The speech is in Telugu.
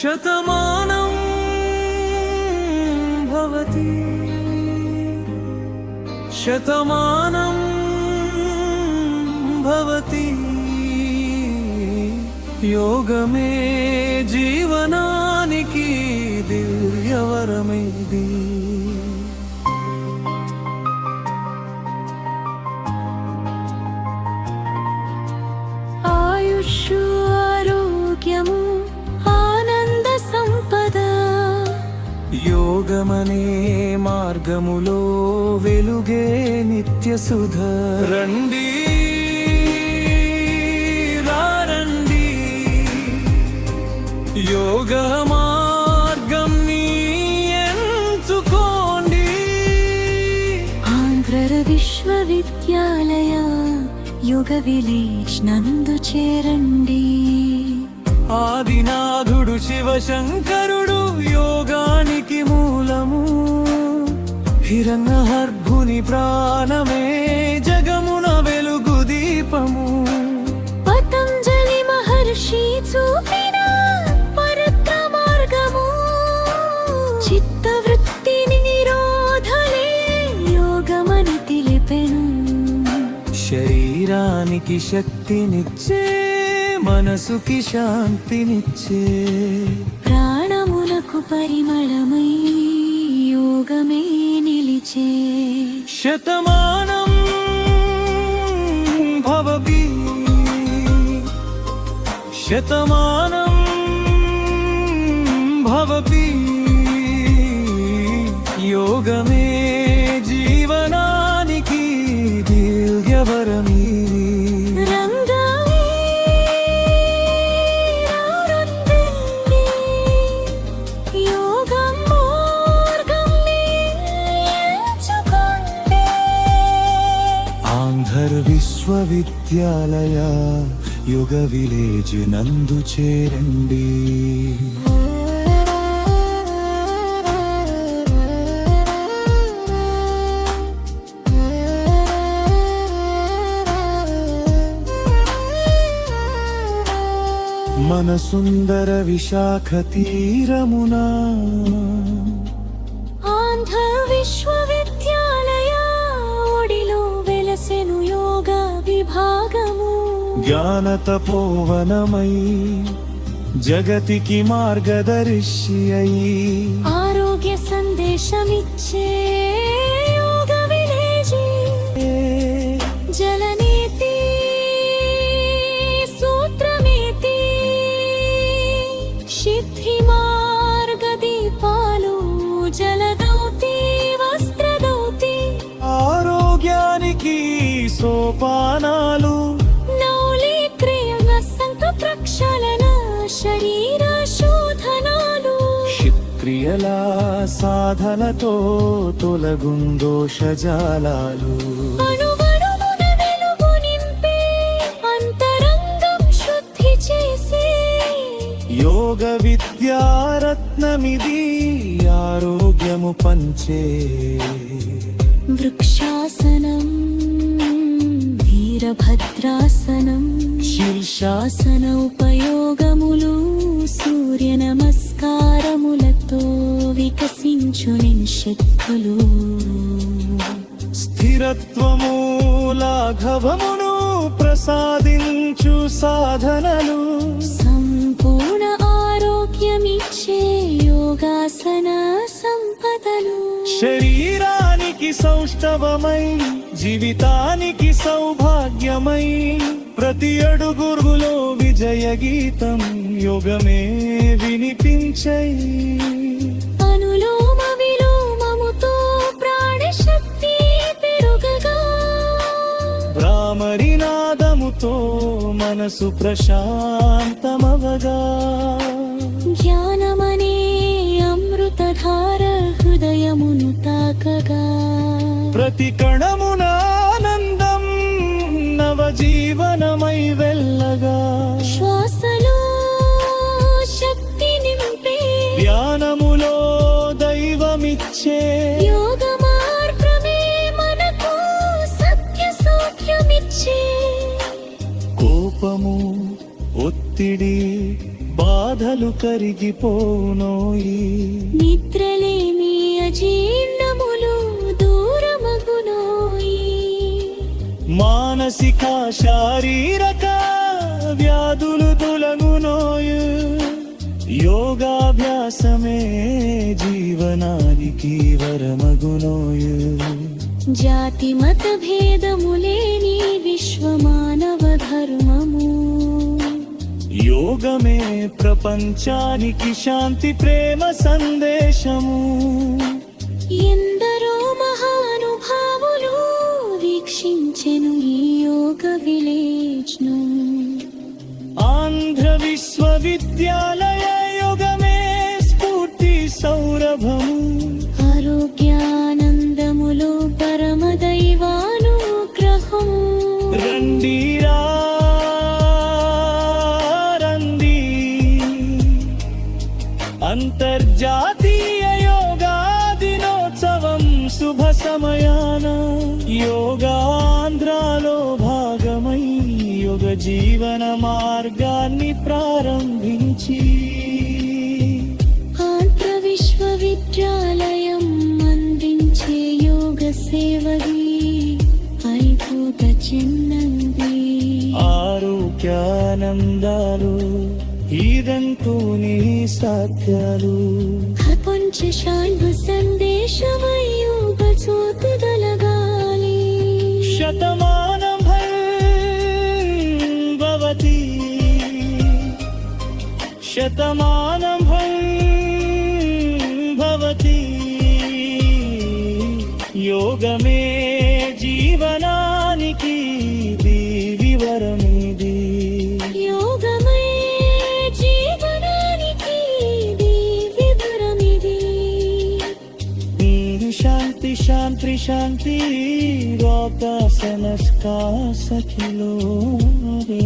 శతమానం భవతి శతమానం భవతి యోగమే జీవనానికి దివ్యవరమేది. ఆయుష్షు ఆరోగ్యము ఆనంద సంపద యోగమనే మార్గములో వెలుగే నిత్య సుధ. రండి రండి యోగ మార్గం ఎంచుకోండి. ఆంధ్ర విశ్వవిద్యాలయ యోగ విలేజ్ నందు చేరండి. ఆదినాథుడు శివశంకరుడు యోగానికి మూలము. హిరణ్యగర్భుని ప్రాణమే జగమున వెలుగు దీపము. పతంజలి మహర్షి చూపిన పరత్ర మార్గము. చిత్తవృత్తిని నిరోధలే యోగమని తెలిపెను. శరీరానికి శక్తినిచ్చే మనసుకి శాంతినిచ్చే ప్రాణములకు పరిమళమై యోగమే నిలిచే. శతమానం భవతి శతమానం భవతి యోగమే జీవనానికి దివ్యవరమీ. ఆంధ్ర విశ్వవిద్యాలయ యోగ విలేజ్ నందు చేరండి. మన సుందర విశాఖ తీరమున ఆంధ్ర విశ్వవిద్యాలయ ఒడిలో వెలసెను యోగా విభాగము. జ్ఞాన తపోవనమై జగతికి మార్గదర్శి అయి ఆరోగ్య సందేశమిచ్చే యోగ విలేజీ. జలనీతి సూత్రమేతి సిద్ధి మార్గ దీపాలు జలదౌతి వస్త్రదౌతి. ఆరోగ్యానికి సోపానాలు నౌలి క్రియల సంక ప్రక్షాళన శరీర శోధనాలు. క్రియల సాధనతో తొలగుందోషజాలాలు. అణువణువున వెలుగు నింపే అంతరంగం శుద్ధి చేసే యోగ విద్యారత్నమిది ఆరోగ్యము పంచే. వృక్షాసనం వీరభద్రాసనం శీర్షాసన ఉపయోగములు సూర్య నమస్కారములతో వికసించు శక్తులు. స్థిరత్వము లాఘవమును ప్రసాదించు సాధనలు. సంపూర్ణ ఆరోగ్యమిచ్చే యోగాసన సంపదలు. శరీరానికి సౌష్ఠవమై జీవితానికి సౌభాగ్యమై ప్రతి అడుగులో విజయ గీతం యోగమే వినిపించై. అనులోమ విలోమముతో ప్రాణశక్తి పెరుగగా భ్రామరి నాదముతో మనసు ప్రశాంతమవగా. జ్ఞానమనే అమృతధార హృదయమును తాకగా. ప్రతి కణమున ఆనందం నవజీవనమై వెళ్ళగా. శ్వాసలో శక్తి నింపే ధ్యానములో దైవమిచ్చే. యోగ మార్గమే మనకు సత్య సౌఖ్యమిచ్చే. కోపము ఒత్తిడి బాధలు కరిగిపోనోయి నిద్రలేమి అజీర్ణములు దూరమగునోయి మానసిక శారీరక వ్యాధులు తొలగునోయు యోగాభ్యాసమే జీవనానికి వరమగునోయు జాతి మత భేదములేని విశ్వమానవ ధర్మము యోగమే ప్రపంచానికి శాంతి ప్రేమ సందేశము ఎందరో మహానుభావులు వీక్షించెను ఈ యోగ విలేజ్ను ఆంధ్ర విశ్వవిద్యాలయ యోగమే స్ఫూర్తి సౌరభము ఆరోగ్యానందములో పరమదైవానుగ్రహము రండి రండి అంతర్జాతీయ యోగా దినోత్సవం శుభ సమయాన యోగాంధ్రాలో భాగమై యోగ జీవన మార్గాన్ని ప్రారంభించి ఆంధ్ర విశ్వవిద్యాలయం అందించే యోగ సేవది అయిపోక చిన్నంది ఆరోగ్యానందాలు ఇదంటూ నీ సాధ్యాలు ప్రపంచ శాంతి సందేశమై యోగ జ్యోతిదలగాలి శతమానం భవతి శతమానం భవతి యోగమే జీవనానికి దివివరమిది యోగమై జీవనానికి దివ్యవరమిది శాంతి శాంతి శాంతి లోక సమస్కా సఖిలో రే